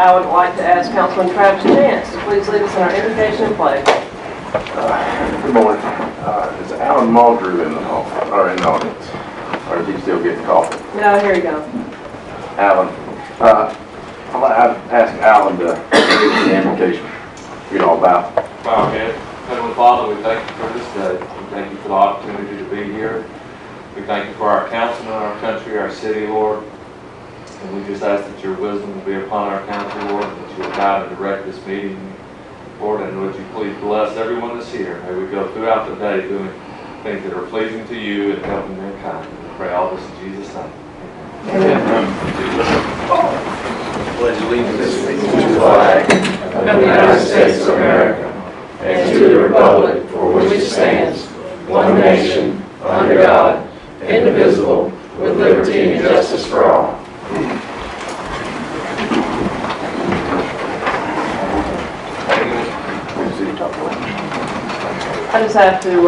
I would like to ask Councilman Travis Chance to please lead us in our invocation and pledge. Good morning. Is Alan Muldrew in the hall, or in the audience? Or is he still getting coffee? No, here you go. Alan, I'd ask Alan to read the invocation. You know about. Bow our head. Heavenly Father, we thank you for this day. We thank you for the opportunity to be here. We thank you for our council and our country, our city, Lord. And we just ask that your wisdom will be upon our country, Lord, and that you will guide and direct this meeting, Lord, and would you please bless everyone that's here. May we go throughout the day doing things that are pleasing to you and helping mankind. We pray all this in Jesus' name. Amen. Pledge allegiance to the flag of the United States of America and to the republic for which it stands, one nation, under God, indivisible, with liberty and justice for all. I just have to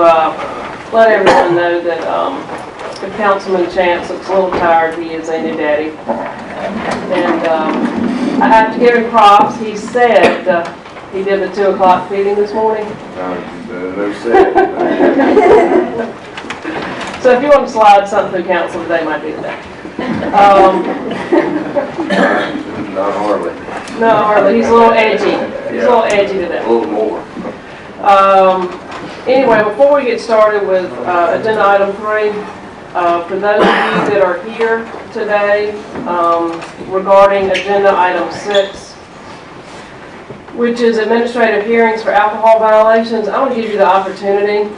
let everyone know that if Councilman Chance looks a little tired, he is a new daddy. And I have to give him props. He said he did the 2 o'clock feeding this morning. No said. So if you want to slide something through council today, might be the day. Not hardly. No, hardly. He's a little edgy. He's a little edgy today. A little more. Anyway, before we get started with agenda item 3, for those of you that are here today regarding agenda item 6, which is administrative hearings for alcohol violations, I want to give you the opportunity,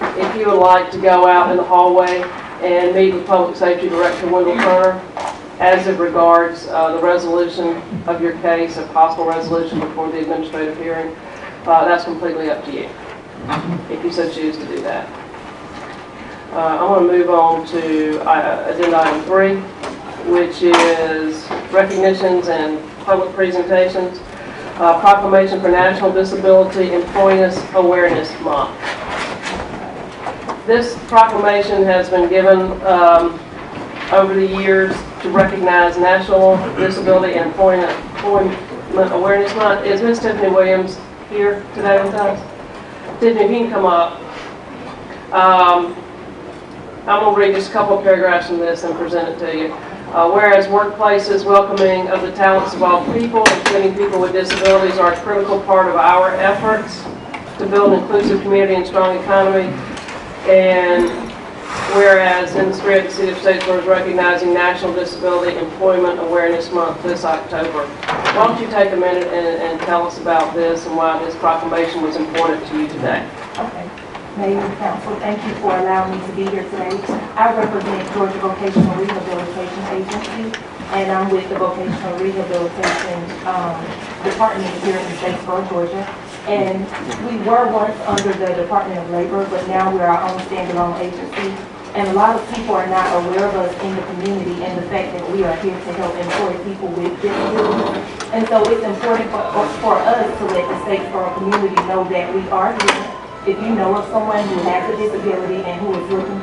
if you would like, to go out in the hallway and meet with Public Safety Director Wendell Turner as it regards the resolution of your case, a possible resolution before the administrative hearing. That's completely up to you, if you so choose to do that. I want to move on to agenda item 3, which is recognitions and public presentations. Proclamation for National Disability Employees Awareness Month. This proclamation has been given over the years to recognize National Disability and Employment Awareness Month. Is Ms. Tiffany Williams here today with us? Tiffany, if you can come up. I'm going to read just a couple of paragraphs from this and present it to you. Whereas workplaces welcoming of the talents of all people, including people with disabilities, are a critical part of our efforts to build an inclusive community and strong economy. And whereas in the spirit, the City of Statesboro is recognizing National Disability Employment Awareness Month this October. Why don't you take a minute and tell us about this and why this proclamation was important to you today? Okay. Mayor and Council, thank you for allowing me to be here today. I represent Georgia Vocational Rehabilitation Agency, and I'm with the Vocational Rehabilitation Department here in Statesboro, Georgia. And we were once under the Department of Labor, but now we're our own standalone agency. And a lot of people are not aware of us in the community and the fact that we are here to help employ people with disabilities. And so it's important for us to let the Statesboro community know that we are here. If you know of someone who has a disability and who is looking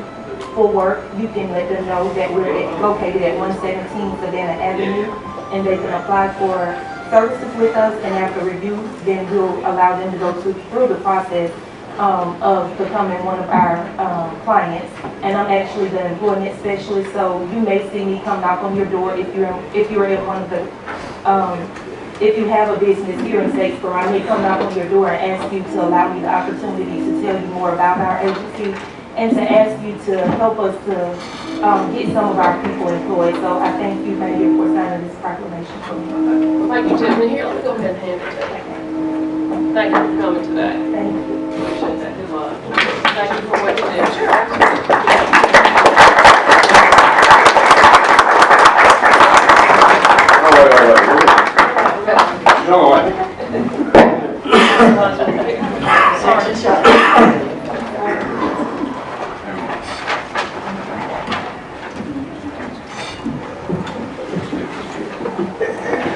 for work, you can let them know that we're located at 117 Savannah Avenue, and they can apply for services with us, and after review, then we'll allow them to go through the process of becoming one of our clients. And I'm actually the employment specialist, so you may see me come knock on your door if you're at one of the if you have a business here in Statesboro. I may come knock on your door and ask you to allow me the opportunity to tell you more about our agency and to ask you to help us to get some of our people employed. So I thank you, Mayor, for signing this proclamation for me. Well, thank you, Tiffany. Here, let me go ahead and hand it to you. Thank you for coming today. Thank you. Appreciate that. Good luck. Thank you for what you did. Sure, absolutely. No,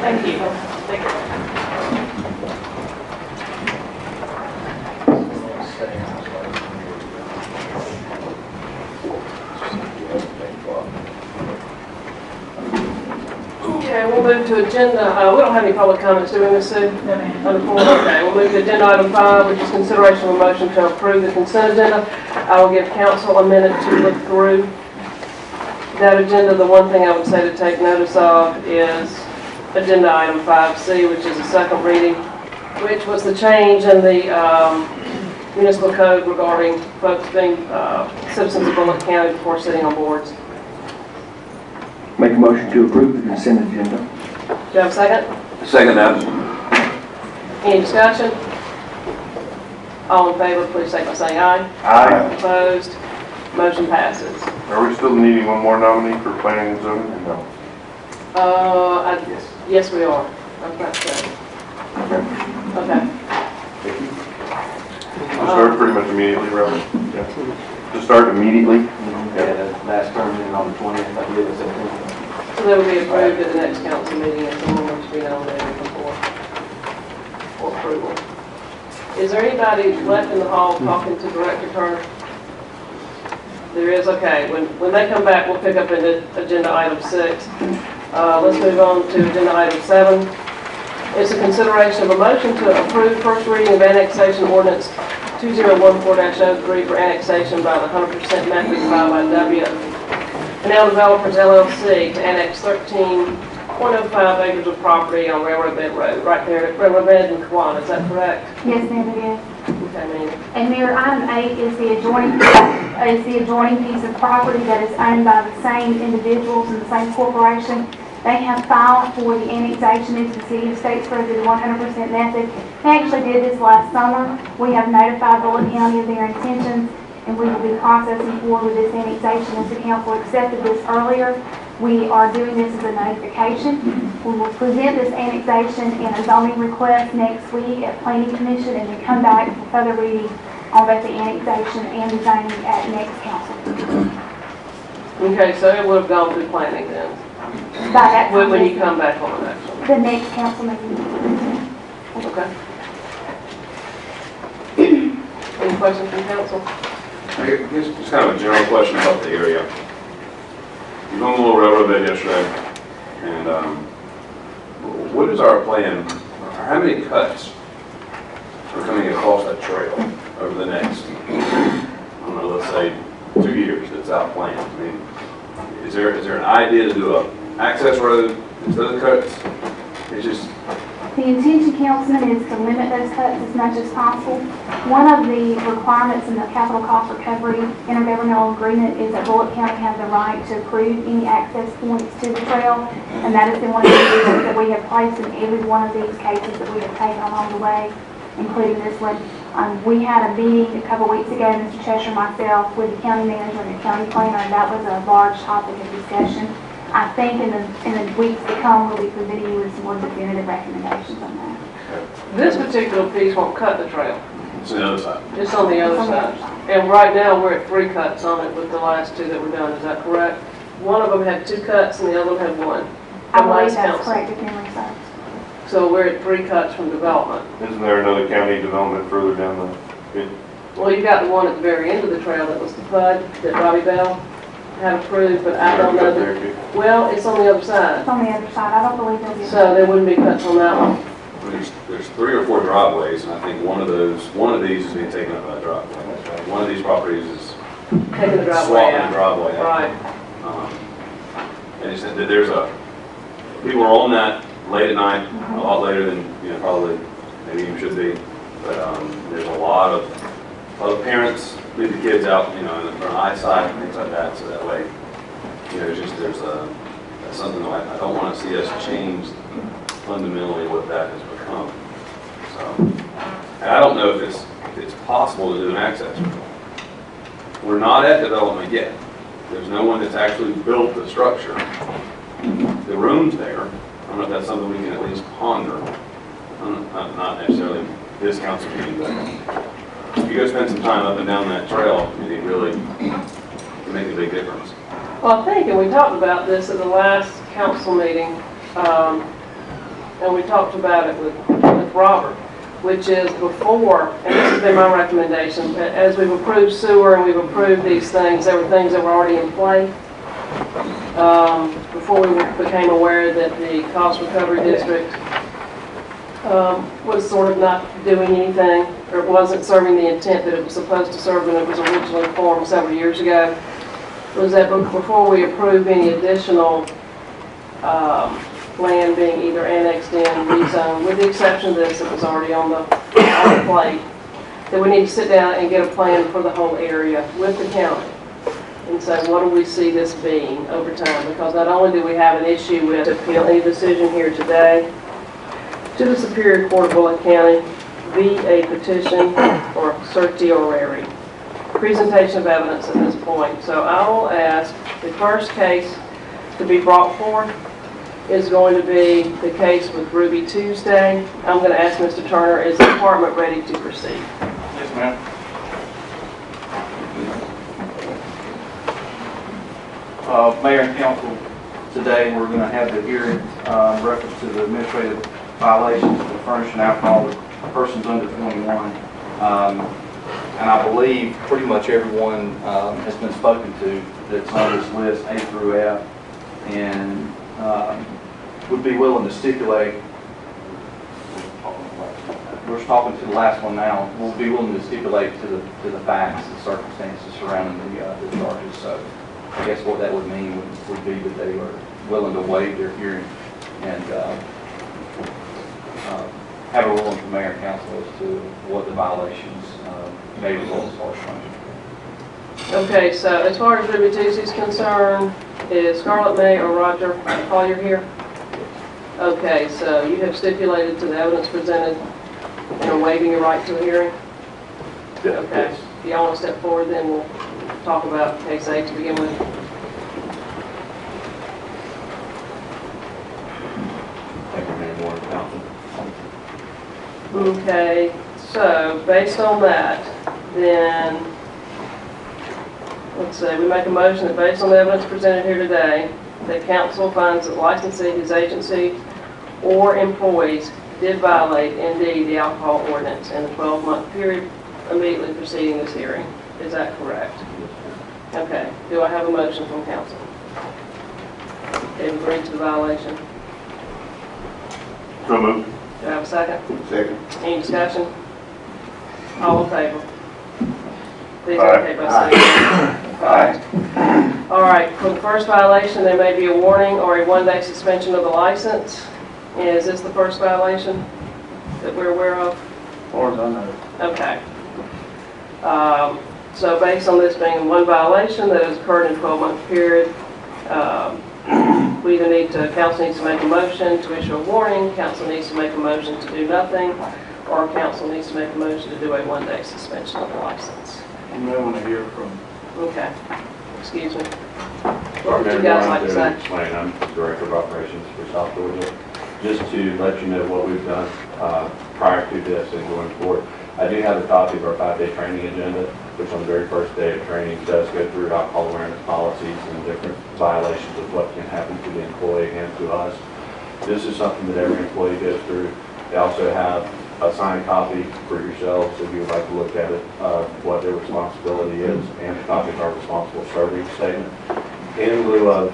Thank you. Thank you. Okay, we'll move to agenda, we don't have any public comments, do we, Ms. Sue? No, ma'am. On the floor? Okay, we'll move to agenda item 5, which is consideration of a motion to approve the consent agenda. I will give council a minute to look through that agenda. The one thing I would say to take notice of is agenda item 5C, which is a second reading, which was the change in the municipal code regarding folks being citizens of Bullock County before sitting on boards. Make a motion to approve the consent agenda. Do you have a second? Second that. Any discussion? All in favor, please say by saying aye. Aye. Opposed? Motion passes. Are we still needing one more nominee for planning and zoning? No. Yes, we are. I was about to say. Okay. We'll start pretty much immediately, Robert. Yeah. To start immediately? Yeah, the last term ended on the 20th, I believe, of September. So they will be approved at the next council meeting if someone wants to be nominated for approval. Is there anybody left in the hall talking to Director Turner? There is, okay. When they come back, we'll pick up into agenda item 6. Let's move on to agenda item 7. It's a consideration of a motion to approve first reading of annexation ordinance 2014-03 for annexation by the 100% method filed by W. Canal Developers LLC to annex 13.05 acres of property on Railroad Bed Road, right there at Railroad Bed in Kiwanis. Is that correct? Yes, ma'am, it is. Okay, ma'am. And Mayor, item 8 is the adjoining piece of property that is owned by the same individuals and the same corporation. They have filed for the annexation into the city of Statesboro through the 100% method. They actually did this last summer. We have notified Bullock County of their intentions, and we will be processing forward with this annexation as the council accepted this earlier. We are doing this as a notification. We will present this annexation in a zoning request next week at Planning Commission and then come back for further reading on both the annexation and the zoning at next council. Okay, so it would have gone through planning then, By that time, when you come back on it, actually. the next council meeting. Okay. Any questions from council? I guess just kind of a general question about the area. You were on the little railroad bed yesterday, and what is our plan, or how many cuts are coming across that trail over the next, I don't know, let's say 2 years that's out planned? I mean, is there an idea to do a access road instead of cuts? It's just, The intention, Councilman, is to limit those cuts as much as possible. One of the requirements in the capital cost recovery intergovernmental agreement is that Bullock County has the right to approve any access points to the trail, and that has been one of the conditions that we have placed in every one of these cases that we have taken along the way, including this one. We had a meeting a couple weeks ago, Mr. Cheshire, myself, with the county manager and the county planner, and that was a large topic of discussion. I think in the weeks to come, we'll be presenting you with some more definitive recommendations on that. This particular piece won't cut the trail. it's the other side. It's on the other side. And right now, we're at 3 cuts on it with the last 2 that were done. Is that correct? One of them had 2 cuts and the other one had 1. I From believe last that's council. correct if memory serves. So we're at 3 cuts from development. Isn't there another county development further down the? Well, you got the one at the very end of the trail that was the PUD that Robbie Bell had approved, but I don't know that. Well, it's on the other side. It's on the other side. I don't believe there'll be a. So there wouldn't be cuts on that one. There's 3 or 4 driveways, and I think one of these is being taken up by a driveway. One of these properties is Taking the driveway swapping the out. driveway out. Right. And he said that there's people are on that late at night, a lot later than, probably maybe you should be. But there's a lot of parents leave the kids out, for eyesight and things like that, so that way, that's something that I don't want to see us change fundamentally what that has become. So, and I don't know if it's possible to do an access road. We're not at development yet. There's no one that's actually built the structure. The room's there. I don't know if that's something we can at least ponder. Not necessarily this council meeting, but if you go spend some time up and down that trail, it really can make a big difference. Well, I think, and we talked about this at the last council meeting, and we talked about it with Robert, which is before, and this has been my recommendation, as we've approved sewer and we've approved these things, there were things that were already in play. before we became aware that the cost recovery district was sort of not doing anything, or wasn't serving the intent that it was supposed to serve when it was originally formed several years ago, was that before we approve any additional land being either annexed in, rezoned, with the exception of this that was already on the plate, that we need to sit down and get a plan for the whole area with the county and say, what do we see this being over time? Because not only do we have an issue with appeal any decision here today to the Superior Court of Bullock County via a petition or certiorari. Presentation of evidence at this point. So I will ask, the first case to be brought forth is going to be the case with Ruby Tuesday. I'm going to ask Mr. Turner, is the department ready to proceed? Yes, ma'am. Mayor and council, today we're going to have the hearing in reference to the administrative violations of furnishing alcohol to persons under 21. And I believe pretty much everyone has been spoken to that's on this list, A through F, and would be willing to stipulate. We're talking to the last one now. We'll be willing to stipulate to the facts and circumstances surrounding the charges. So I guess what that would mean would be that they are willing to waive their hearing and have a ruling from mayor and council as to what the violations may result as far as punishment. Okay, so as far as Ruby Tuesday's concerned, is Scarlett May or Roger Collier here? Okay, so you have stipulated to the evidence presented and are waiving your right to a hearing? Okay, if y'all want to step forward, then we'll talk about case A to begin with. Thank you, Mayor Moore, Council. Okay, so based on that, then, let's see, we make a motion that based on the evidence presented here today, that council finds that licensee, his agency, or employees did violate indeed the alcohol ordinance in the 12-month period immediately preceding this hearing. Is that correct? Okay, do I have a motion from council? They've agreed to the violation. So moved. Do I have a second? Second. Any discussion? All in favor? Please indicate by saying aye. All right, for the first violation, there may be a warning or a one-day suspension of the license. Is this the first violation that we're aware of? As far as I know. Okay. So based on this being one violation that has occurred in a 12-month period, we either need to, council needs to make a motion to issue a warning, council needs to make a motion to do nothing, or council needs to make a motion to do a one-day suspension of the license. You may want to hear from. Okay. Excuse me. What would you guys like to say? Explain, I'm Director of Operations for South Georgia. Just to let you know what we've done prior to this and going forward. I do have a copy of our 5-day training agenda, which on the very first day of training does go through alcohol awareness policies and different violations of what can happen to the employee and to us. This is something that every employee goes through. They also have a signed copy for yourselves if you would like to look at it, what their responsibility is, and a copy of our responsible serving statement. In lieu of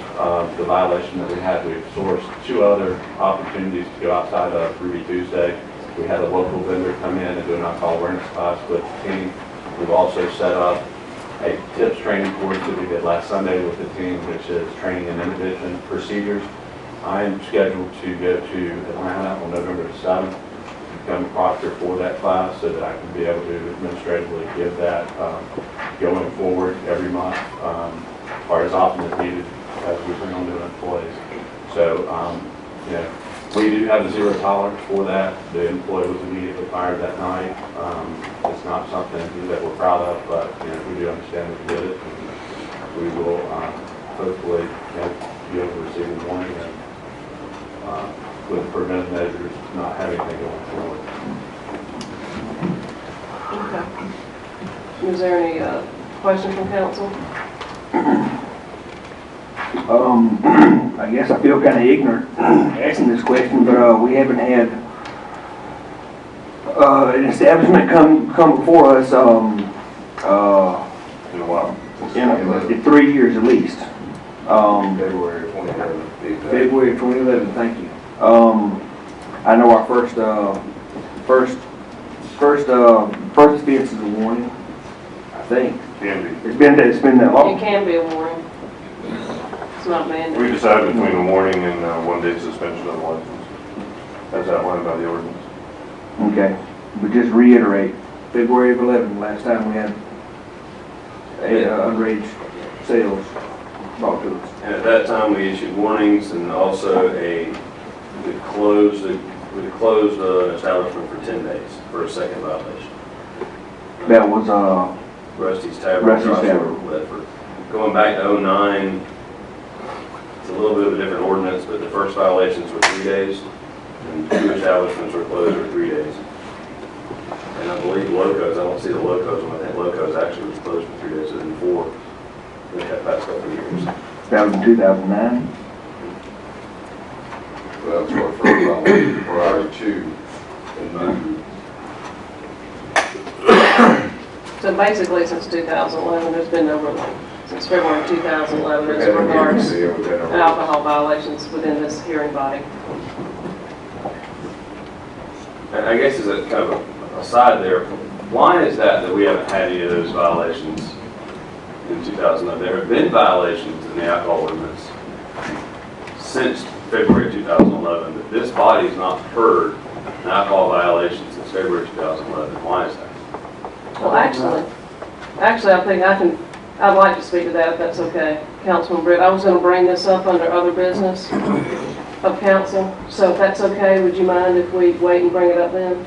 the violation that we had, we've sourced 2 other opportunities to go outside of Ruby Tuesday. We had a local vendor come in and do an alcohol awareness class with the team. We've also set up a tips training course that we did last Sunday with the team, which is training in inhibition procedures. I am scheduled to go to Atlanta on November 7th, become a proctor for that class so that I can be able to administratively give that going forward every month, or as often as needed as we bring on new employees. So, you know, we do have a zero tolerance for that. The employee was immediately fired that night. It's not something that we're proud of, but you know, we do understand that we did it. And we will hopefully be able to receive a warning and with preventive measures, not have anything going forward. Okay. Is there any question from council? I guess I feel kind of ignorant asking this question, but we haven't had an establishment come before us In a while. in 3 years at least. February 2011. February 2011, thank you. I know our first offense is a warning, I think. Can be. It's been that It long. can be a warning. It's not We mandated. decided between a warning and 1-day suspension of the license, as outlined by the ordinance. Okay, but just reiterate, February of 11, last time we had underage sales brought to us. And at that time, we issued warnings and also we closed an establishment for 10 days for a second violation. That was, Rusty's Tavern. Rusty's Joshua Tavern. Ledford. Going back to 09, it's a little bit of a different ordinance, but the first violations were 3 days, and 2 establishments were closed for 3 days. And I believe Locos, I don't see the Locos one, I think Locos actually was closed for 3 days, so then 4 in the past couple of years. that was in 2009. Well, that's what first violation, prior to and none. So basically, since 2011, there's been no ruling. Since February 2011, as regards alcohol violations within this hearing body. And I guess as a kind of a aside there, why is that we haven't had any of those violations in 2011? There have been violations in the alcohol ordinance since February 2011, but this body has not heard an alcohol violation since February 2011. Why is that? Well, actually, I think I'd like to speak to that if that's okay. Councilman Britt, I was going to bring this up under other business of council, so if that's okay, would you mind if we wait and bring it up then?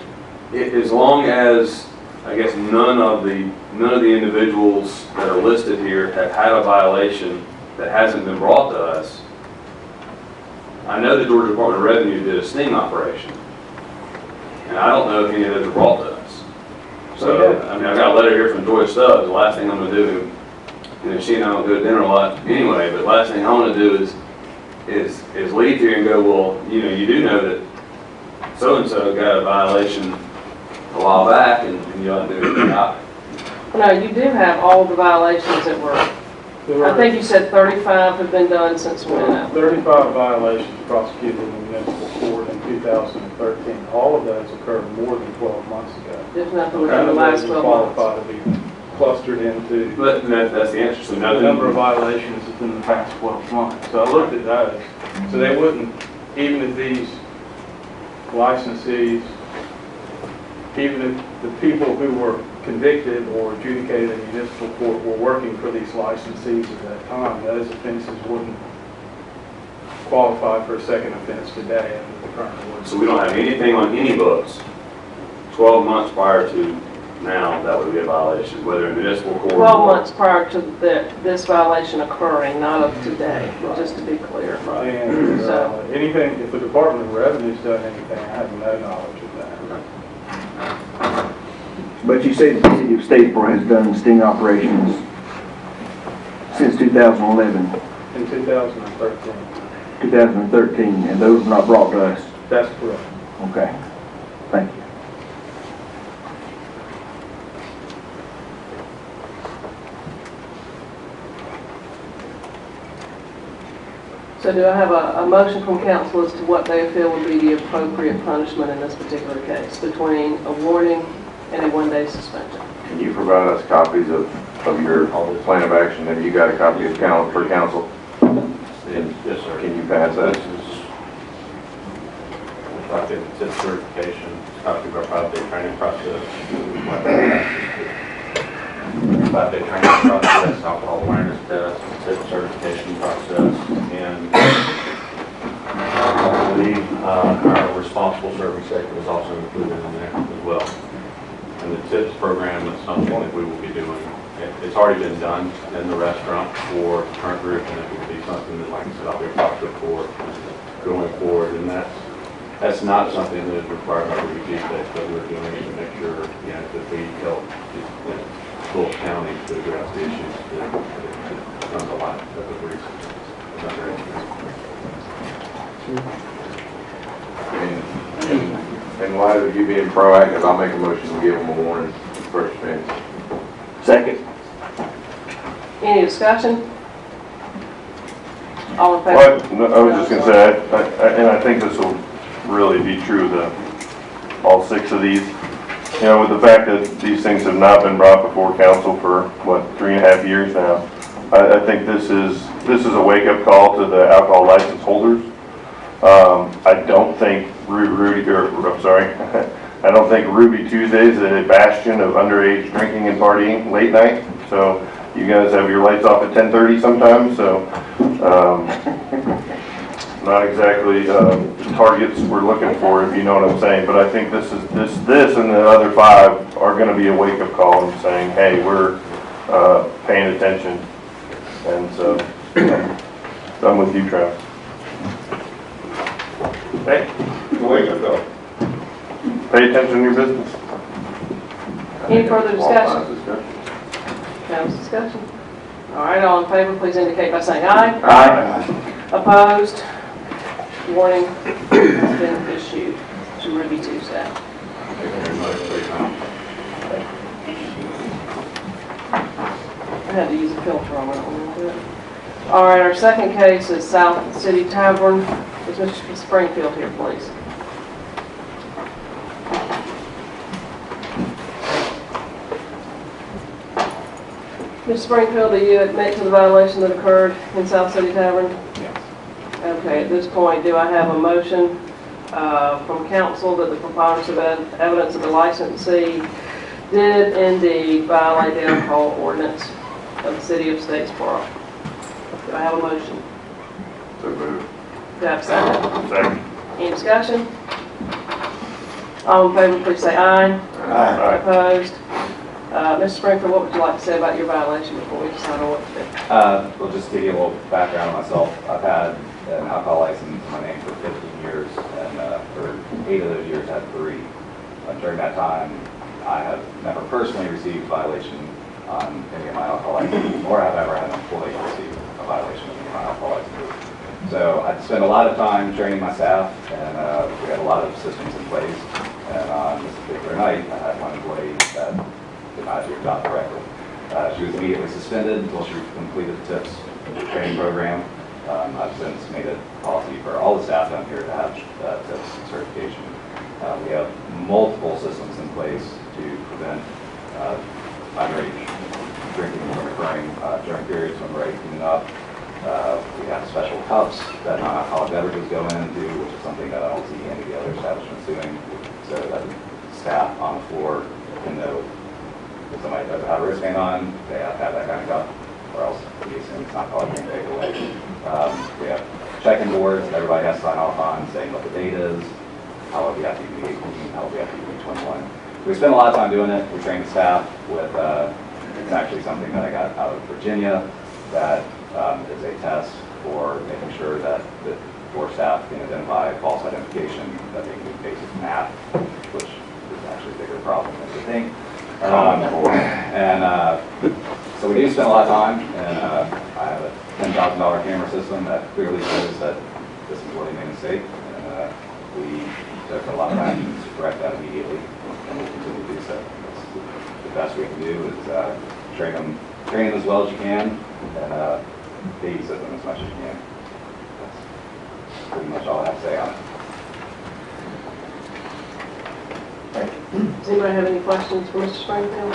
As long as, I guess, none of the individuals that are listed here have had a violation that hasn't been brought to us. I know the Georgia Department of Revenue did a sting operation, and I don't know if any of those are brought to us. So, I mean, I got a letter here from Joy Stubbs. The last thing I'm going to do, she and I don't go to dinner a lot anyway, but the last thing I want to do is leave here and go, well, you do know that so-and-so got a violation a while back, and you ought to do anything about it. No, you do have all the violations that were, I think you said 35 have been done since when? 35 violations prosecuted in the municipal court in 2013. All of those occurred more than 12 months ago. There's nothing within the last 12 months. Qualify to be clustered into But that's the answer. So the nothing. number of violations within the past 12 months. So I looked at those. So they wouldn't, even if these licensees, even if the people who were convicted or adjudicated in municipal court were working for these licensees at that time, those offenses wouldn't qualify for a second offense today under the current ordinance. So we don't have anything on any books 12 months prior to now that would be a violation, whether in municipal court. 12 months prior to this violation occurring, not of today, just to be clear. And anything, if the Department of Revenue's done anything, I have no knowledge of that. But you say the city of Statesboro has done sting operations since 2011, In 2013. 2013, and those were not brought to us. That's correct. Okay, thank you. So do I have a motion from council as to what they feel would be the appropriate punishment in this particular case, between a warning and a 1-day suspension? Can you provide us copies of your plan of action? Have you got a copy of for council? Yes, sir. Can you pass that? This is copy of the tip certification, copy of our 5-day training process, 5-day training process, alcohol awareness test, tip certification process, and I believe our responsible serving sector is also included in there as well. And the tips program is something that we will be doing. It's already been done in the restaurant for the current group, and it will be something that, like I said, I'll be talking for going forward. And that's not something that is required by the review state, but we're doing it to make sure, that we help Fulton County to address the issues that come to light that was recent. In light of you being proactive, I'll make a motion to give them a warning first offense. Second. Any discussion? All in favor? What, no, I was just gonna say, and I think this will really be true to all 6 of these. You know, with the fact that these things have not been brought before council for, what, 3.5 years now, I think this is a wake-up call to the alcohol license holders. I don't think I don't think Ruby Tuesday is a bastion of underage drinking and partying late night. So you guys have your lights off at 10:30 sometimes, so not exactly the targets we're looking for, if you know what I'm saying. But I think this and the other 5 are going to be a wake-up call and saying, hey, we're paying attention. And so I'm with you, Travis. Hey, wake-up call. Pay attention to your business. Any further discussion? Council discussion? All right, all in favor, please indicate by saying aye. Aye. Opposed? Warning has been issued to Ruby Tuesday. I had to use a filter on that one. All right, our second case is South City Tavern. Is Mr. Springfield here, please? Mr. Springfield, do you admit to the violation that occurred in South City Tavern? Yes. Okay, at this point, do I have a motion from council that the preponderance of evidence of the licensee did indeed violate the alcohol ordinance of the city of Statesboro? Do I have a motion? So moved. Do I have a second? Second. Any discussion? All in favor, please say aye. Aye. Opposed? Mr. Springfield, what would you like to say about your violation before we decide on what to do? Well, just to give you a little background on myself, I've had an alcohol license in my name for 15 years, and for 8 of those years, I had 3. During that time, I have never personally received a violation on any of my alcohol licenses, nor have I ever had an employee receive a violation of any of my alcohol licenses. So I spend a lot of time training my staff, and we have a lot of systems in place. And on this particular night, I had one employee that did not do her job correctly. She was immediately suspended until she completed the TIPS training program. I've since made a policy for all the staff down here to have TIPS certification. We have multiple systems in place to prevent underage drinking from occurring during periods when we're ready to clean up. We have special cups that non-alcoholic beverages go into, which is something that I don't see any of the other establishments doing, so that staff on the floor can know if somebody doesn't have a wristband on, they have to have that kind of cup, or else we assume it's not called being taken away. We have check-in boards that everybody has to sign off on, saying what the date is, how old you have to be 18, how old you have to be 21. We spend a lot of time doing it. We train the staff with, it's actually something that I got out of Virginia that is a test for making sure that the floor staff can identify false identification, that they can do basic math, which is actually a bigger problem than you think. So we do spend a lot of time, and I have a $10,000 camera system that clearly shows that this employee made a mistake, and we took a lot of actions to correct that immediately, and we'll continue to do so. The best we can do is train them as well as you can, and babysit them as much as you can. That's pretty much all I have to say on it. Does anybody have any questions for Mr. Springfield?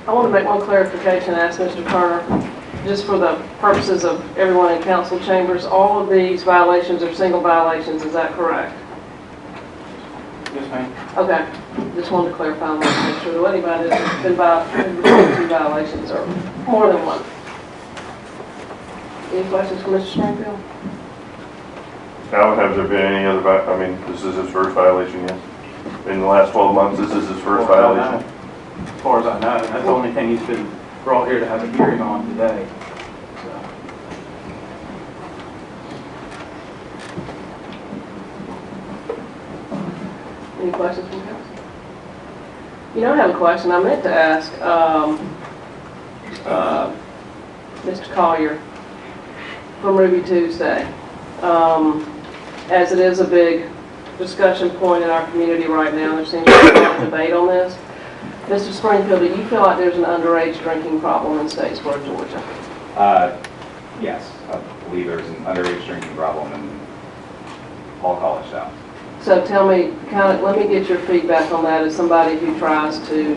I want to make one clarification and ask Mr. Turner, just for the purposes of everyone in council chambers, all of these violations are single violations, is that correct? Yes, ma'am. Okay, just wanted to clarify and make sure that anybody that's been 2 violations or more than one. Any questions for Mr. Springfield? Now, have there been any other, I mean, this is his first violation, yes? In the last 12 months, this is his first violation? As far as I know, that's the only thing he's been brought here to have a hearing on today. Any questions from council? You know, I have a question. I meant to ask Mr. Collier from Ruby Tuesday. As it is a big discussion point in our community right now, there seems to be a lot of debate on this. Mr. Springfield, do you feel like there's an underage drinking problem in Statesboro, Georgia? Yes, I believe there's an underage drinking problem in all college towns. So tell me, let me get your feedback on that as somebody who tries to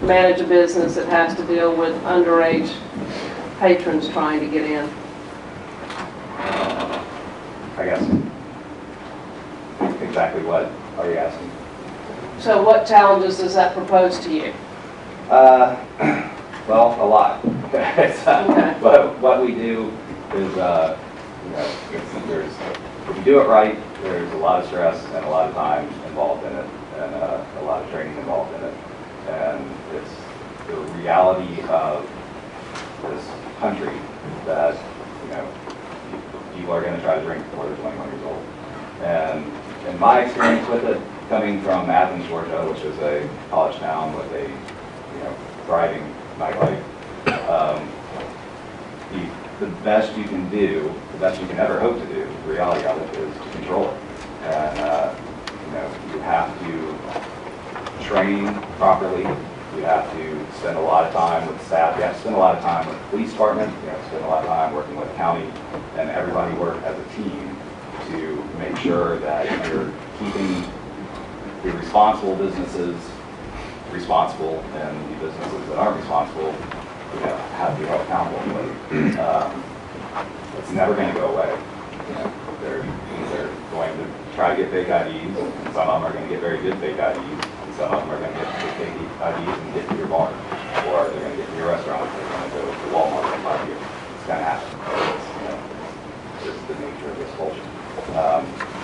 manage a business that has to deal with underage patrons trying to get in. I guess. Exactly what are you asking? So what challenges does that propose to you? Well, a lot. Okay. But what we do is, if you do it right, there's a lot of stress and a lot of time involved in it, and a lot of training involved in it. And it's the reality of this country that, people are going to try to drink before they're 21 years old. And in my experience with it, coming from Athens, Georgia, which is a college town with a, thriving nightlife, the best you can do, the best you can ever hope to do, the reality of it is to control it. And, you have to train properly. You have to spend a lot of time with staff. You have to spend a lot of time with the police department. You have to spend a lot of time working with the county, and everybody work as a team to make sure that you're keeping the responsible businesses responsible, and the businesses that aren't responsible, have to be held accountable. It's never going to go away. They're either going to try to get fake IDs, and some of them are going to get very good fake IDs, and some of them are going to get fake IDs and get to your bar, or they're going to get to your restaurant, they're going to go to Walmart and buy you. It's going to happen. It's just the nature of this culture.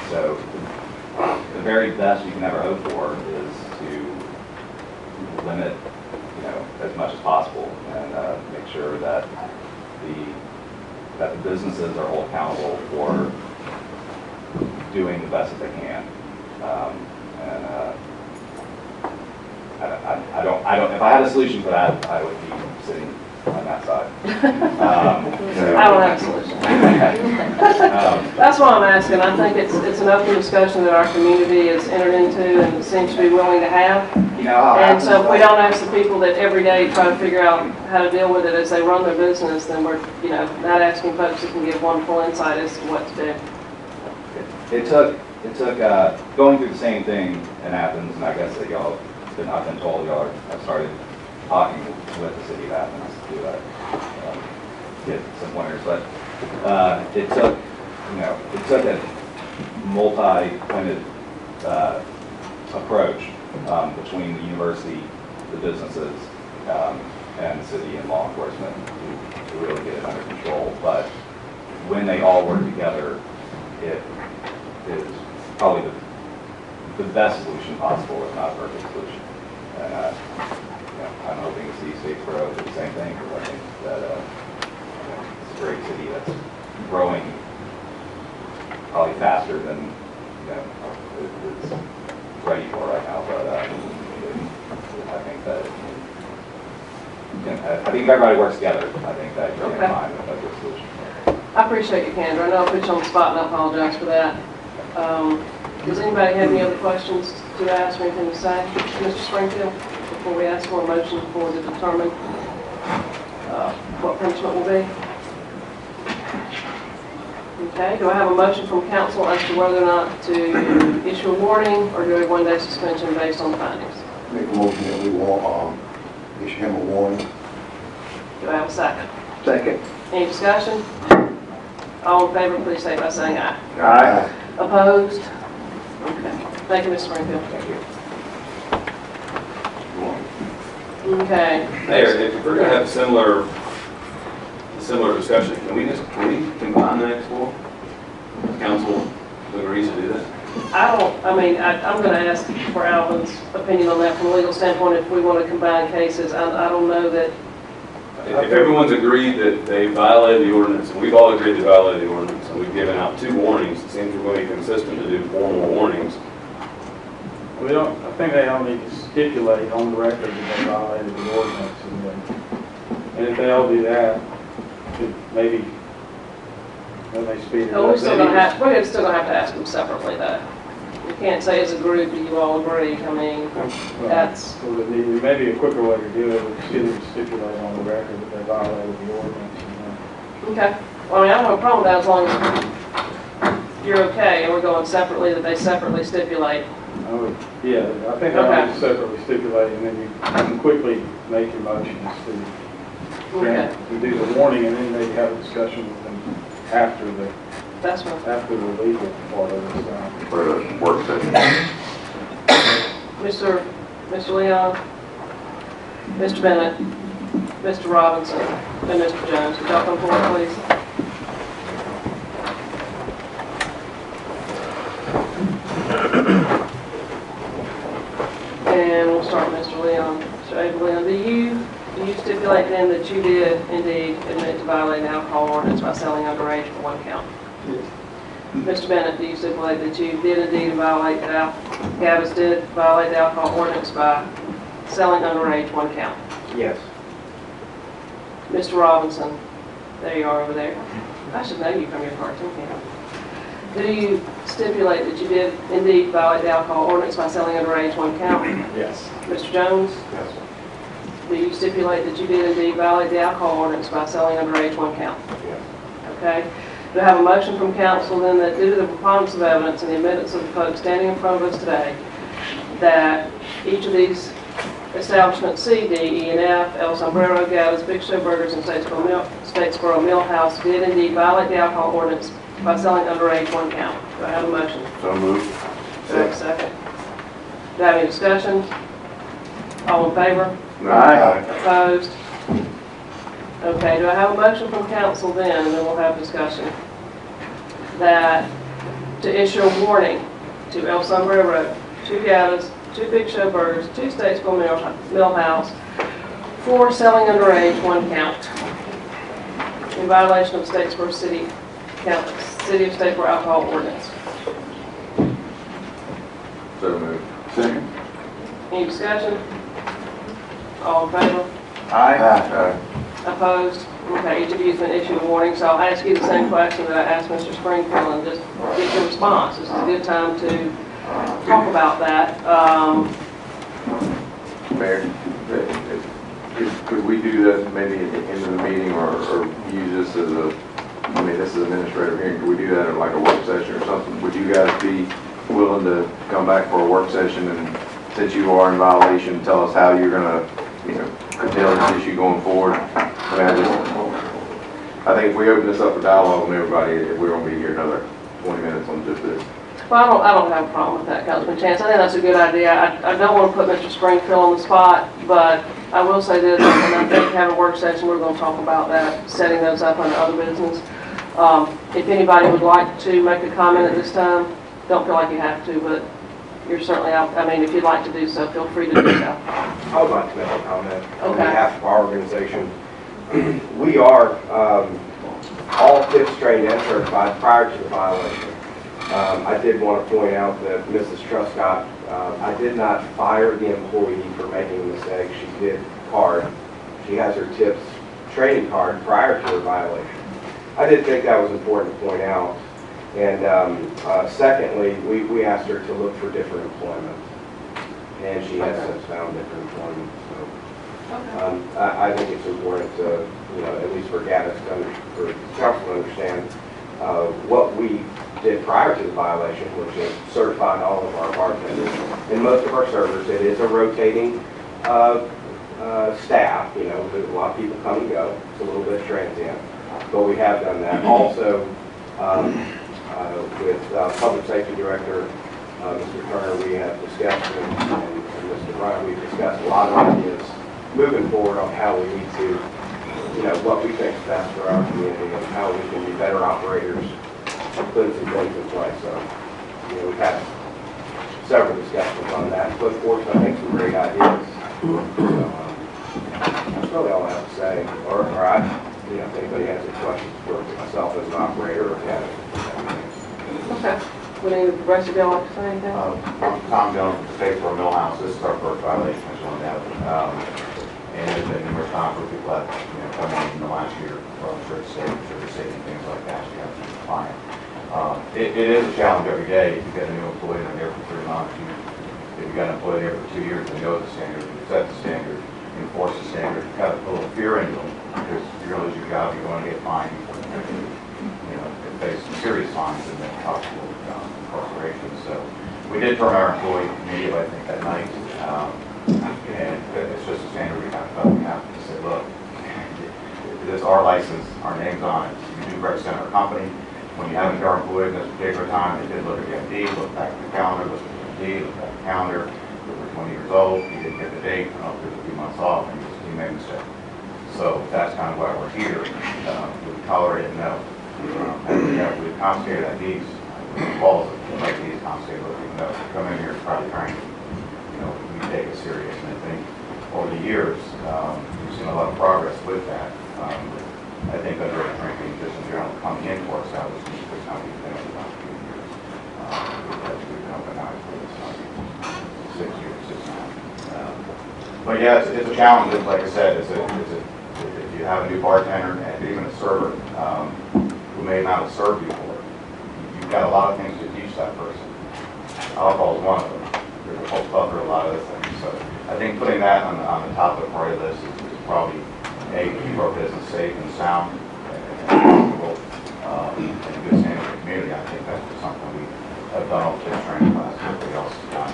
So the very best you can ever hope for is to limit, as much as possible, and make sure that the businesses are held accountable for doing the best that they can. I don't. If I had a solution for that, I would be sitting on that side. I don't have a solution. That's why I'm asking. I think it's an open discussion that our community is entered into and seems to be willing to have. And so if we don't ask the people that every day try to figure out how to deal with it as they run their business, then we're, not asking folks who can give wonderful insight as to what to do. It took going through the same thing in Athens, and I guess that I've been told I've started talking with the city of Athens to get some winners, but it took a multi-pointed approach between the university, the businesses, and the city and law enforcement to really get it under control. But when they all work together, it is probably the best solution possible, if not a perfect solution. And I'm hoping to see Statesboro do the same thing, because I think that it's a great city that's growing probably faster than it's ready for right now. But I think that I think if everybody works together, I think that you're going to find a good solution. I appreciate you, Kendra. I know I put you on the spot, and I apologize for that. Does anybody have any other questions to ask or anything to say? Mr. Springfield, before we ask for a motion to determine what punishment will be? Okay, do I have a motion from council as to whether or not to issue a warning or do a one-day suspension based on the findings? Make a motion that we want, issue him a warning. Do I have a second? Second. Any discussion? All in favor, please say by saying aye. Aye. Opposed? Okay. Thank you, Mr. Springfield. Thank you. Okay. Mayor, if we're going to have a similar discussion, can we combine the next four? Council agrees to do that? I'm going to ask for Alvin's opinion on that from a legal standpoint if we want to combine cases. I don't know that. If everyone's agreed that they violated the ordinance, and we've all agreed they violated the ordinance, and we've given out 2 warnings, it seems we're going to be consistent to do 4 more warnings. I think they all need to stipulate on the record that they violated the ordinance, and if they all do that, maybe when they speed it up. We're still going to have to ask them separately, though. You can't say as a group, do you all agree? I mean, that's, So maybe a quicker way to do it would just get them to stipulate on the record that they violated the ordinance. okay. Well, I mean, I don't have a problem with that as long as you're okay, and we're going separately, that they separately stipulate. Yeah, I think I would separately stipulate, and then you can quickly make your motions to Okay, we do the warning, and then maybe have a discussion with them after the that's fine. legal part of it. For the work session. Mr. Leon, Mr. Bennett, Mr. Robinson, and Mr. Jones, would y'all come forward, please? And we'll start with Mr. Leon. Mr. Abraham, do you stipulate then that you did indeed admit to violating the alcohol ordinance by selling underage for one count? Yes. Mr. Bennett, do you stipulate that you did indeed violate Gavis did violate the alcohol ordinance by selling underage one count? Yes. Mr. Robinson, there you are over there. I should know you from your cartoon camp. Do you stipulate that you did indeed violate the alcohol ordinance by selling underage one count? Yes. Mr. Jones? Yes. Do you stipulate that you did indeed violate the alcohol ordinance by selling underage one count? Yes. Okay. Do I have a motion from council then that due to the preponderance of evidence and the admittance of the folks standing in front of us today, that each of these establishments, C, D, E, and F, El Sombrero, Gavis, Big Show Burgers, and Statesboro Millhouse, did indeed violate the alcohol ordinance by selling underage one count? Do I have a motion? So moved. Do I have a second? Do I have any discussion? All in favor? Aye. Opposed? Okay, do I have a motion from council then, and then we'll have discussion, that to issue a warning to El Sombrero Road, to Gavis, to Big Show Burgers, to Statesboro Millhouse for selling underage one count in violation of Statesboro City of Statesboro alcohol ordinance? So moved. Second. Any discussion? All in favor? Aye. Opposed? Okay, each of you has been issued a warning, so I'll ask you the same question that I asked Mr. Springfield and just get your response. This is a good time to talk about that. Mayor, could we do that maybe at the end of the meeting or use this as a, I mean, this is administrative hearing, could we do that at like a work session or something? Would you guys be willing to come back for a work session and since you are in violation, tell us how you're gonna, curtail this issue going forward? I mean, I think if we open this up for dialogue with everybody, we're gonna be here another 20 minutes on just this. Well, I don't have a problem with that, Councilman Chance. I think that's a good idea. I don't want to put Mr. Springfield on the spot, but I will say this, and I think having a work session, we're going to talk about that, setting those up under other business. If anybody would like to make a comment at this time, don't feel like you have to, but you're certainly out. I mean, if you'd like to do so, feel free to do so. I would like to make a comment on Okay. behalf of our organization. We are all tips trained and certified prior to the violation. I did want to point out that Mrs. Truscott, I did not fire the employee for making a mistake. She did card. She has her tips training card prior to her violation. I did think that was important to point out. And secondly, we asked her to look for different employment. And she has since found different employment. So I think it's important to, at least for Gavis, for council to understand what we did prior to the violation, which is certifying all of our bartenders and most of our servers. It is a rotating staff, there's a lot of people come and go. It's a little bit transient, but we have done that. Also, with Public Safety Director, Mr. Turner, we have discussed, and Mr. Ryan, we've discussed a lot of ideas moving forward on how we need to, what we think is best for our community and how we can be better operators, putting some things in place. So, we've had several discussions on that. Look forward to, I think, some great ideas. So, that's really all I have to say. Or if anybody has any questions for myself as an operator or Kevin. Okay. Would any of the rest of y'all like to say anything? I'm Tom Jones from Statesboro Millhouse. This is our first violation, as you know. And there's been numerous times where people have, come in the last year, sure to say things like that. You have to be compliant. It is a challenge every day. If you get a new employee in there for got an employee there for 2 years, they know the standard, you set the standard, you enforce the standard, you kind of put a little fear into them, because you realize your job, you're going to get fined, you know, face some serious fines and then possible incarceration. So we did turn our employee immediately, I think, that night, and it's just a standard we kind of felt we have to say, look, this is our license, our name's on it, you do represent our company. When you haven't got employed in this particular time, they did look at the MD, look back at the calendar, look at the MD, look at the calendar, you were 20 years old, you didn't get the date, took a few months off, and you made a mistake. So that's kind of why we're here. We tolerate it, no. We've confiscated IDs, laws of like these confiscated, even though come in here is probably trying to, you know, we take it serious. And I think over the years, we've seen a lot of progress with that. I think underage drinking, just in general, coming into our establishment, is not we've been in about 2 years. We've been open now for this 6 years, 6.5. But yeah, it's a challenge. Like I said, if you have a new bartender and even a server who may not have served you before, you've got a lot of things to teach that person. Alcohol is one of them. There's a whole plethora of a lot of other things. So I think putting that on the top of the priority list is probably keep our business safe and sound and comfortable and in good standing with the community. I think that's just something we have done all the training classes, everybody else has done.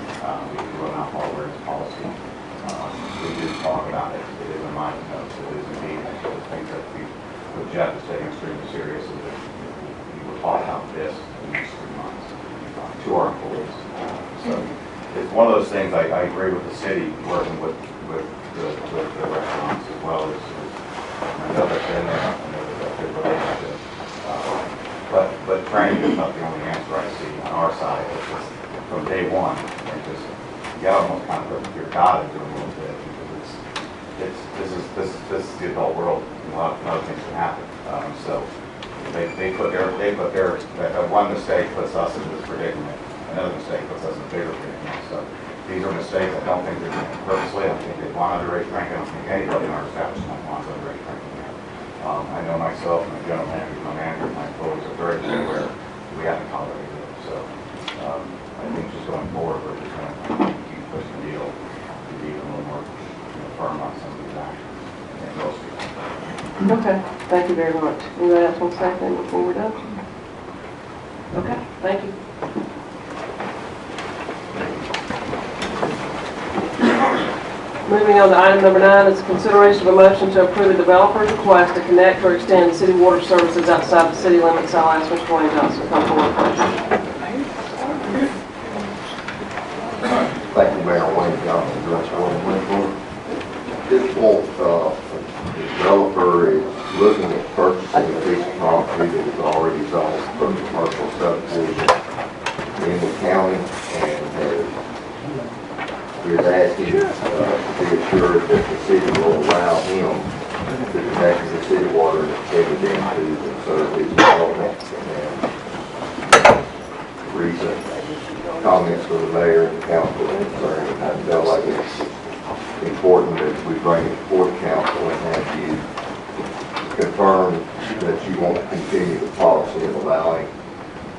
We do an alcohol awareness policy. We do talk about it. It is in my notes. It is indeed. The things that we, with Jeff, is taking extremely serious. Is that we will talk about this in the next 3 months to our employees. So it's one of those things. I agree with the city working with the restaurants as well as I know that's been there. I know that that's a good relationship. But training is not the only answer I see on our side. It's just from day one, and just you almost kind of put your God into it a little bit because this is the adult world. A lot of other things can happen. So they put their one mistake puts us in this predicament. Another mistake puts us in a bigger predicament. So these are mistakes. I don't think they're doing it purposely. I don't think they want underage drinking. I don't think anybody in our establishment wants underage drinking. I know myself, my general manager, my manager, my employees are very aware we haven't tolerated it. So I think just going forward, we're just going to keep pushing the needle to be a little more firm on some of these actions and those people. Okay, thank you very much. Anybody else want to say anything before we're done? Okay, thank you. Moving on to item number 9 is consideration of a motion to approve a developer's request to connect or extend city water services outside the city limits. I'll ask Mr. Wayne Johnson to come forward first. Thank you, Mayor Wayne Johnson, Director of Water. This the developer is looking at purchasing a piece of property that is already zoned for commercial subdivision in the county and is asking to be assured that the city will allow him to connect the city water and extend it into and serve his development. And recent comments from the mayor and council concerning it, I felt like it's important that we bring it before the council and have you confirm that you want to continue the policy of allowing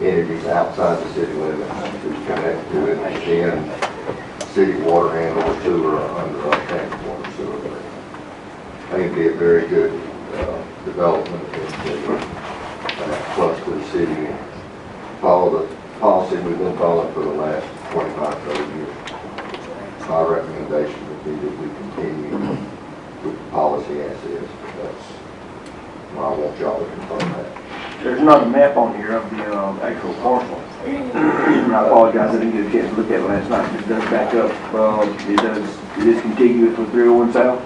entities outside the city limits to connect to it and extend city water and or sewer under our tank water sewer agreement. I think it'd be a very good development plus to the city and follow the policy we've been following for the last 25, 30 years. My recommendation would be that we continue with the policy as is. That's why I want y'all to confirm that. There's not a map on here of the actual parcel. And I apologize, I didn't get a chance to look at it last night. It does back up. It is contiguous with 301 South?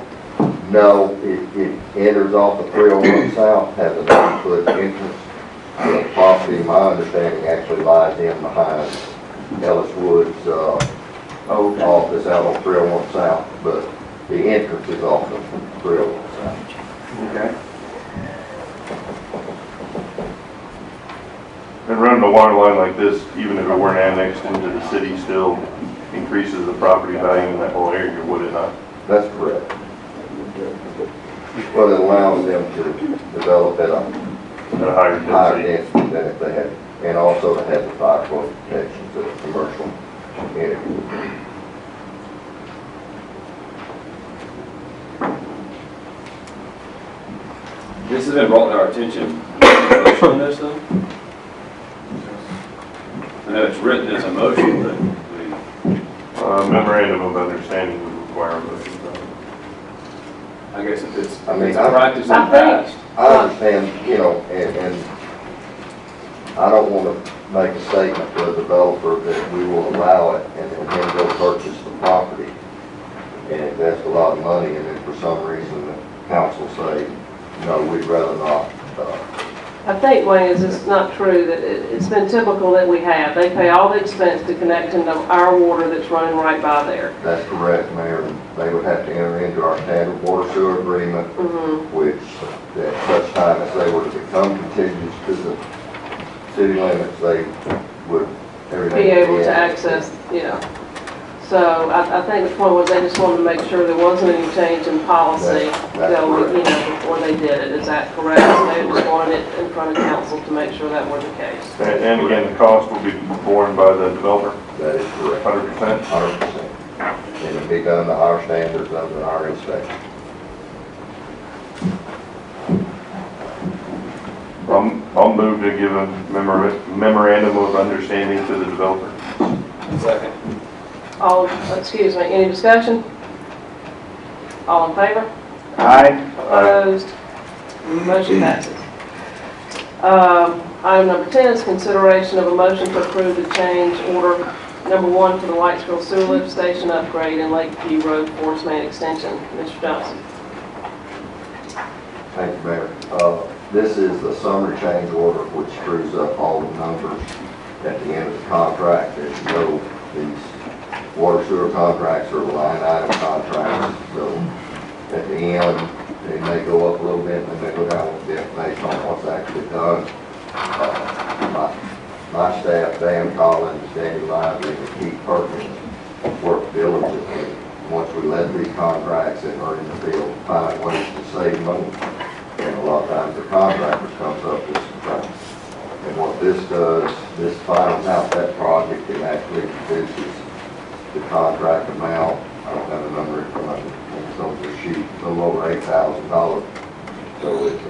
No, it enters off the 301 South, has a 9-foot entrance. The property, my understanding, actually lies in behind Ellis Wood's office out on 301 South, but the entrance is off the 301 South. Okay. And running a water line like this, even if it weren't annexed into the city, still increases the property value in that whole area, would it not? That's correct. But it allows them to develop at a higher density than if they had, and also to have the 5-foot protections of commercial entities. This has been brought to our attention. Motion on this though? I know it's written as a motion, but Memorandum of understanding would require a motion. I guess if it's I mean, a practice in the I think- past. I understand, you know, and I don't want to make a statement to a developer that we will allow it and then him go purchase the property and invest a lot of money, and then for some reason the council say, no, we'd rather not. I think, Wayne, is it's not true that it's been typical that we have. They pay all the expense to connect into our water that's running right by there. That's correct, Mayor. They would have to enter into our standard water sewer agreement, which at such time as they were to become contiguous to the city limits, they would, everything. Be able to access, you know. So I think the point was they just wanted to make sure there wasn't any change in policy That's going, you correct. know, before they did it. Is that correct? So they just wanted it in front of council to make sure that were the case. And again, the cost will be borne by the developer, That is correct. 100%. 100%. And it'll be done to our standards under our inspection. I'll move to give a memorandum of understanding to the developer. Second. Excuse me, any discussion? All in favor? Aye. Opposed? Motion passes. Item number 10 is consideration of a motion to approve the change order number 1 for the Whitesville Sewer Lift Station upgrade and Lakeview Road Force Main Extension. Mr. Johnson. Thank you, Mayor. This is the summary change order, which screws up all the numbers at the end of the contract. As you know, these water sewer contracts are line item contracts, so at the end, they may go up a little bit, and then they go down a little bit based on what's actually done. My staff, Dan Collins, Danny Lively, and Keith Perkins, work diligently once we let these contracts and are in the field, find ways to save money. And a lot of times the contractors comes up with some things. And what this does, this finals out that project and actually reduces the contract amount. I don't have a number in front of me, it's on the sheet, a little over $8,000. So it's a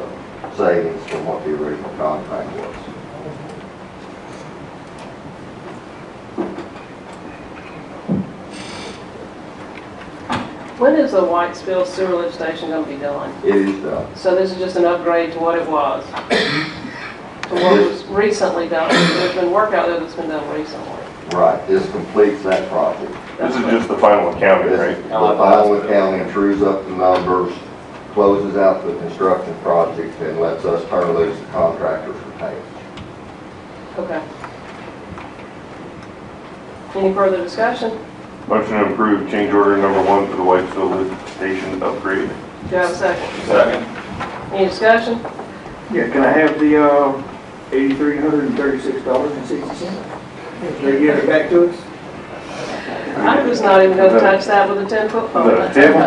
savings from what the original contract was. When is the Whitesville Sewer Lift Station going to be done? It is done. So this is just an upgrade to what it was? To what was recently done? There's been work out there that's been done recently. Right, this completes that project. This is just the final accounting, This- right? The final accounting trues up the numbers, closes out the construction project, and lets us turn loose the contractors for payment. Okay. Any further discussion? Motion to approve change order number 1 for the Whitesville Lift Station upgrade. Do you have a second? Second. Any discussion? Yeah, can I have the $8,336.60? They give it back to us? I'm just not even going to touch that with a 10-foot pole. The table?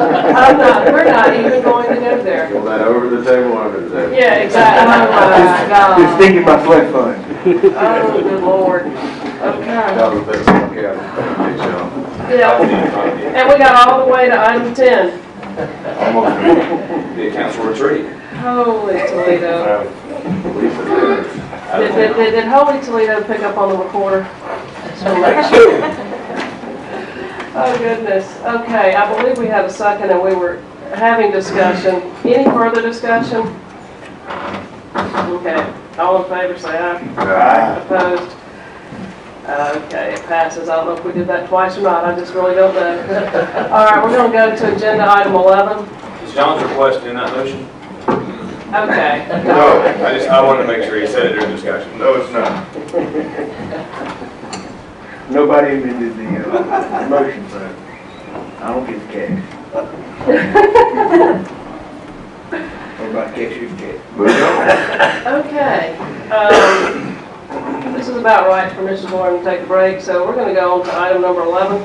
We're not even going to go there. Pull that over the table, under the table. Yeah, exactly. Oh, my God. Just thinking my flood fund. Oh, good Lord. Okay. That was the capital. Yeah, and we got all the way to item 10. Almost. The accounts will retreat. Holy Toledo. Did Holy Toledo pick up on the recorder? Just to make sure. Oh, goodness. Okay, I believe we had a second and we were having discussion. Any further discussion? Okay, all in favor, say aye. Aye. Opposed? Okay, it passes. I don't know if we did that twice or not. I just really don't know. All right, we're going to go to agenda item 11. Is John's request in that motion? Okay. No, I wanted to make sure he said it during discussion. No, it's not. Nobody amended the motion, so I don't get the cash. What about cash you get? Okay. This is about right for Mrs. Warren to take a break, so we're going to go on to item number 11.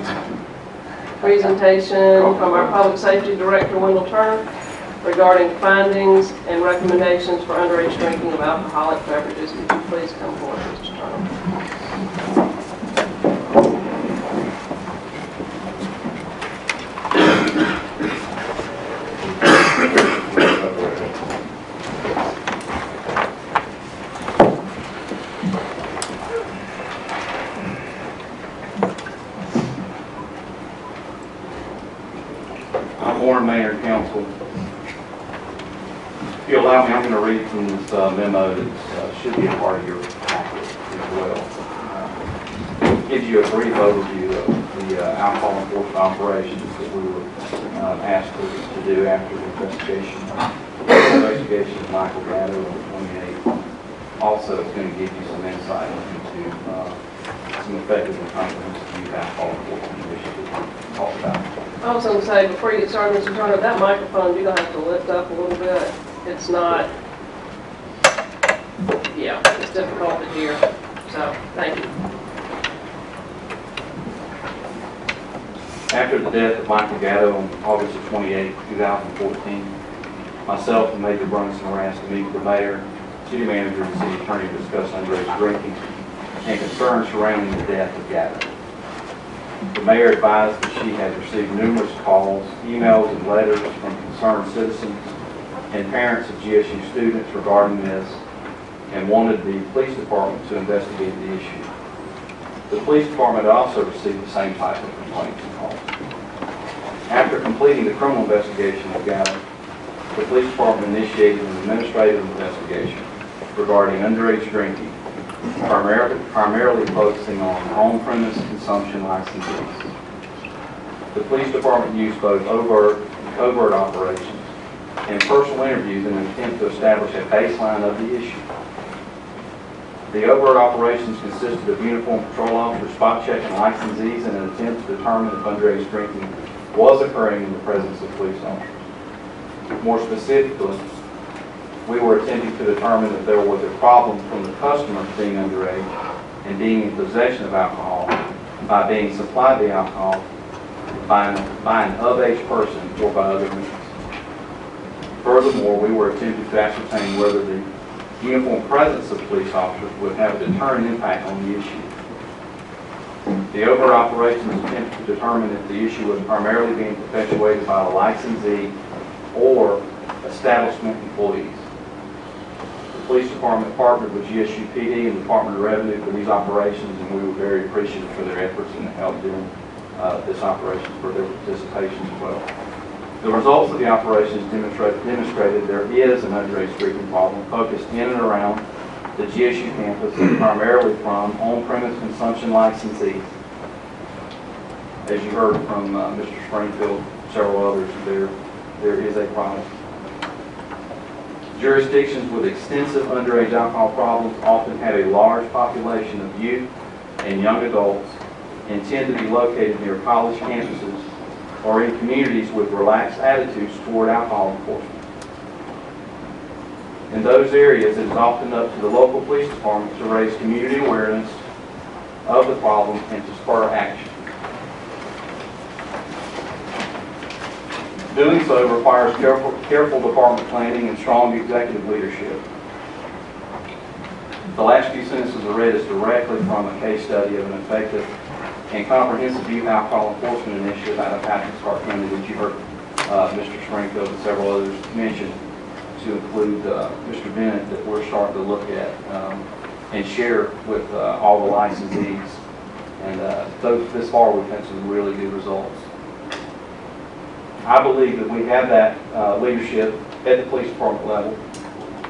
Presentation from our Public Safety Director, Wendell Turner, regarding findings and recommendations for underage drinking of alcoholic beverages. Could you please come forward, Mr. Turner? If you allow me, I'm going to read from this memo that should be a part of your packet as well. Gives you a brief overview of the alcohol enforcement operations that we were asked to do after the investigation of Michael Gatto on the 28th. Also, it's going to give you some insight into some effective and comprehensive youth alcohol enforcement initiatives we talked about. I was going to say, before you get started, Mr. Turner, that microphone, you're going to have to lift up a little bit. It's not, yeah, it's difficult to hear. So, thank you. After the death of Michael Gatto on August 28, 2014, myself and Major Brunson were asked to meet with the mayor, city manager, and city attorney to discuss underage drinking and concerns surrounding the death of Gatto. The mayor advised that she had received numerous calls, emails, and letters from concerned citizens and parents of GSU students regarding this and wanted the police department to investigate the issue. The police department also received the same type of complaints and calls. After completing the criminal investigation of Gatto, the police department initiated an administrative investigation regarding underage drinking, primarily focusing on on-premise consumption licensees. The police department used both overt and covert operations and personal interviews in an attempt to establish a baseline of the issue. The overt operations consisted of uniformed patrol officers spot checking licensees in an attempt to determine if underage drinking was occurring in the presence of police officers. More specifically, we were attempting to determine if there was a problem from the customers being underage and being in possession of alcohol by being supplied the alcohol by an of-age person or by other means. Furthermore, we were attempting to ascertain whether the uniform presence of police officers would have a deterrent impact on the issue. The overt operations attempted to determine if the issue was primarily being perpetuated by the licensee or establishment employees. The police department partnered with GSU PD and the Department of Revenue for these operations, and we were very appreciative for their efforts and help during this operation, for their participation as well. The results of the operations demonstrated there is an underage drinking problem focused in and around the GSU campus and primarily from on-premise consumption licensees. As you heard from Mr. Springfield, several others, there is a problem. Jurisdictions with extensive underage alcohol problems often have a large population of youth and young adults and tend to be located near college campuses or in communities with relaxed attitudes toward alcohol enforcement. In those areas, it is often up to the local police department to raise community awareness of the problem and to spur action. Doing so requires careful department planning and strong executive leadership. The last few sentences I read is directly from a case study of an effective and comprehensive youth alcohol enforcement initiative out of Patrick's County that you heard Mr. Springfield and several others mention, to include Mr. Bennett, that we're starting to look at and share with all the licensees. And this far, we've had some really good results. I believe that we have that leadership at the police department level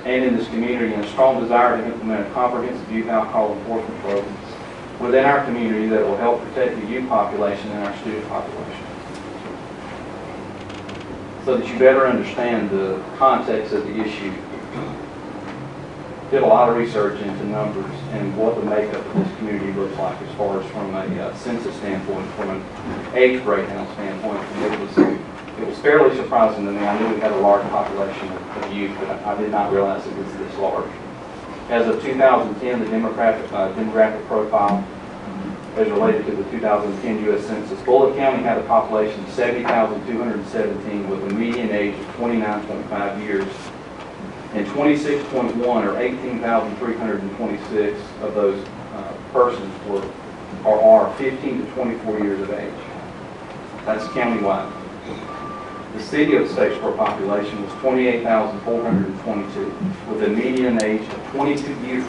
and in this community, and a strong desire to implement a comprehensive youth alcohol enforcement program within our community that will help protect the youth population and our student population. So that you better understand the context of the issue, did a lot of research into numbers and what the makeup of this community looks like as far as from a census standpoint, from an age breakdown standpoint. And it was fairly surprising to me. I knew we had a large population of youth, but I did not realize it was this large. As of 2010, the demographic profile as related to the 2010 U.S. Census, Bullitt County had a population of 70,217 with a median age of 29.5 years, and 26.1 or 18,326 of those persons are 15 to 24 years of age. That's countywide. The city of Statesboro population was 28,422 with a median age of 22 years,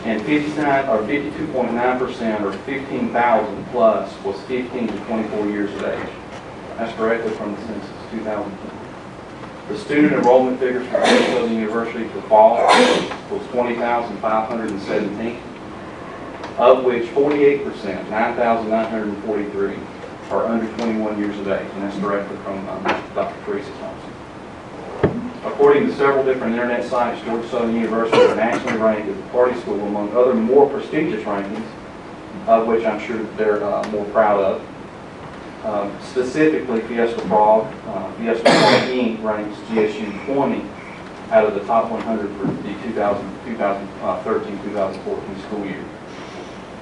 and 52.9% or 15,000 plus was 15 to 24 years of age. That's directly from the census 2010. The student enrollment figures for Southern University for fall was 20,517, of which 48%, 9,943, are under 21 years of age, and that's directly from Dr. Teresa's office. According to several different internet sites, Georgia Southern University is nationally ranked as a party school among other more prestigious rankings, of which I'm sure they're more proud of. Specifically, Fiesta Prague, Fiesta Prague Inc. ranks GSU 20 out of the top 100 for the 2013-2014 school year.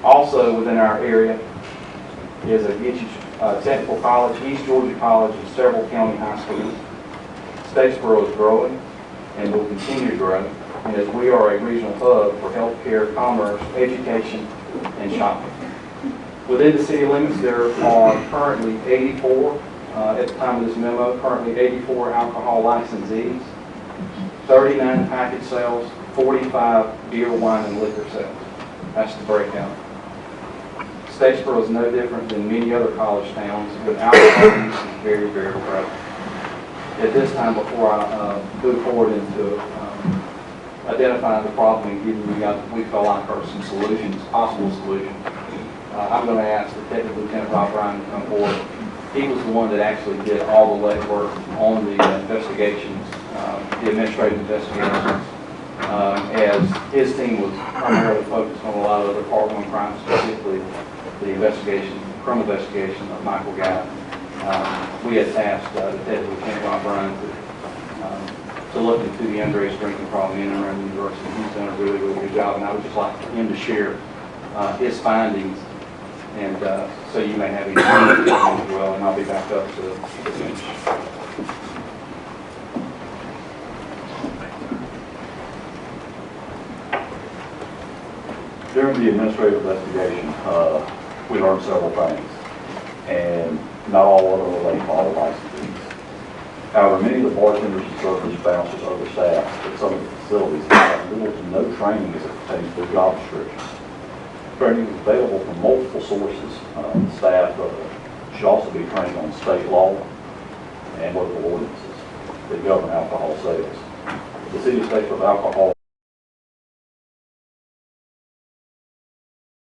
Also within our area is a Technical College, East Georgia College, and several county high schools. Statesboro is growing and will continue to grow, and as we are a regional hub for healthcare, commerce, education, and shopping. Within the city limits, there are currently 84, at the time of this memo, currently 84 alcohol licensees, 39 package sales, 45 beer, wine, and liquor sales. That's the breakdown. Statesboro is no different than many other college towns, but alcohol use is very, very prevalent. At this time, before I move forward into identifying the problem and giving you guys, we feel like are some solutions, possible solutions, I'm going to ask Detective Lieutenant Rob Ryan to come forward. He was the one that actually did all the legwork on the investigations, the administrative investigations, as his team was primarily focused on a lot of other Part 1 crimes, specifically the criminal investigation of Michael Guy. We had tasked Detective Lieutenant Rob Ryan to look into the underage drinking problem in and around the university. He's done a really, really good job, and I would just like for him to share his findings, and so you may have his as well, and I'll be back up to finish. During the administrative investigation, we learned several things, and not all of them relate to all licensees. However, many of the bartenders and servers, bouncers, other staff at some of the facilities have little to no training as it pertains to their job descriptions. Training is available from multiple sources. The staff should also be trained on state law and local ordinances that govern alcohol sales. The city of Statesboro alcohol